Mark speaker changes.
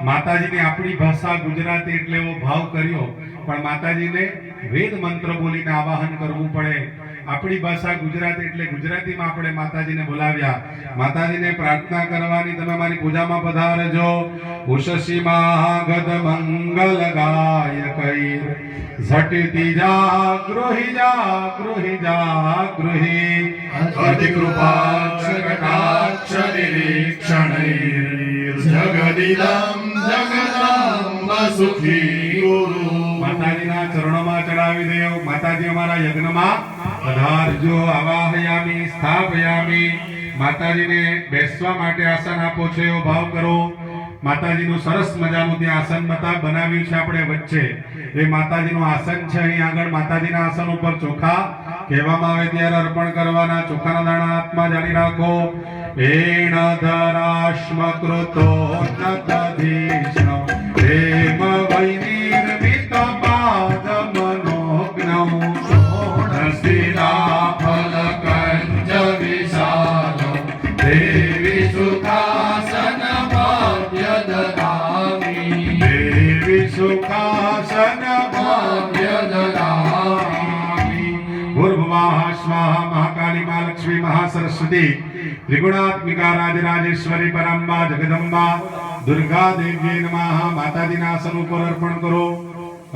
Speaker 1: માતાજીની આપણી ભાષા ગુજરાતી એટલે એવો ભાવ કર્યો, પણ માતાજીને વેદ મંત્ર બોલીને આવાહન કરવું પડે. આપણી ભાષા ગુજરાતી એટલે ગુજરાતીમાં આપણે માતાજીને બોલાવ્યા. માતાજીને પ્રાર્થના કરવાની, તમે મારી પૂજામાં પધારજો. ઉષસી મહાગદ મંગલ ગાયકૈર ઝટતી જાગૃહી જાગૃહી જાગૃહી
Speaker 2: અતિ કૃપાક્ષ કટાક્ષ નિરીક્ષણૈર જગદિદં જગદાંબ સુખી ગુરુ.
Speaker 1: માતાજીના ચરણોમાં ચડાવી દેવ. માતાજી અમારા યજ્ઞમાં પધારજો. આવાહયામી સ્થાપયામી. માતાજીને બેસવા માટે આસન આપો છો એવો ભાવ કરો. માતાજીનું સરસ મજાનું ત્યાં આસન બનાવ્યું છે આપણે વચ્ચે. એ માતાજીનું આસન છે. અહીં આગળ માતાજીના આસન ઉપર ચોખા કહેવામાં આવે ત્યારે અર્પણ કરવાના. ચોખાના દાણા હાથમાં જાણી રાખો. એણ ધરાશ્મ કૃતો નતધીષ્ણ પ્રેમ વૈનિર્મિત પાદ મનોગ્નૌ
Speaker 2: શોણશિરા ફલકંજ વિશાલો દેવી સુખાસન ભાગ્ય દદામી.
Speaker 1: દેવી સુખાસન
Speaker 2: ભાગ્ય દદામી.
Speaker 1: ભૂર્ભુવઃ સ્વાહા મહાકાલી મા લક્ષ્મી મહાસરસ્વતી ત્રિગુણાત્મિકા રાજરાજેશ્વરી પરંબા જગદંબા દુર્ગા દેવ્યે નમઃ. માતાજીના આસન ઉપર અર્પણ કરો.